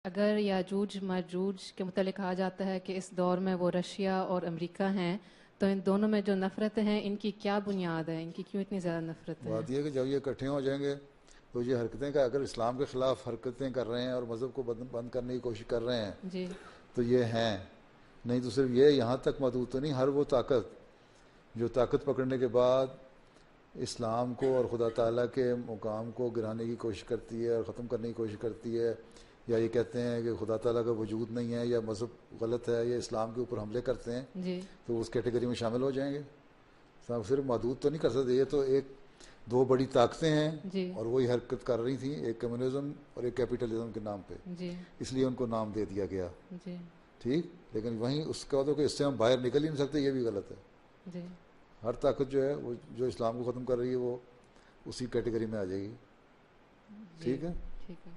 اگر یاجوج ماجوج کے متعلق کہا جاتا ہے کہ اس دور میں وہ رشیا اور امریکہ ہیں، تو ان دونوں میں جو نفرتیں ہیں ان کی کیا بنیاد ہے؟ ان کی کیوں اتنی زیادہ نفرتیں ہیں؟ بات یہ ہے کہ جب یہ اکٹھے ہو جائیں گے تو یہ حرکتیں کا اگر اسلام کے خلاف حرکتیں کر رہے ہیں اور مذہب کو بند کرنے کی کوشش کر رہے ہیں جی تو یہ ہیں، نہیں تو صرف یہ یہاں تک محدود تو نہیں، ہر وہ طاقت جو طاقت پکڑنے کے بعد اسلام کو اور خدا تعالیٰ کے مقام کو گرانے کی کوشش کرتی ہے اور ختم کرنے کی کوشش کرتی ہے، یا یہ کہتے ہیں کہ خدا تعالیٰ کا وجود نہیں ہے یا مذہب غلط ہے یا اسلام کے اوپر حملے کرتے ہیں، جی تو اس کیٹیگری میں شامل ہو جائیں گے۔ صرف محدود تو نہیں کر سکتے، یہ تو ایک دو بڑی طاقتیں ہیں جی اور وہی حرکت کر رہی تھیں، ایک کمیونزم اور ایک کیپیٹلزم کے نام پہ، جی اس لیے ان کو نام دے دیا گیا، جی ٹھیک۔ لیکن وہیں اس کا تو کہ اس سے ہم باہر نکل ہی نہیں سکتے، یہ بھی غلط ہے۔ جی ہر طاقت جو ہے وہ جو اسلام کو ختم کر رہی ہے وہ اسی کیٹیگری میں آ جائے گی، جی ٹھیک ہے۔ ٹھیک ہے۔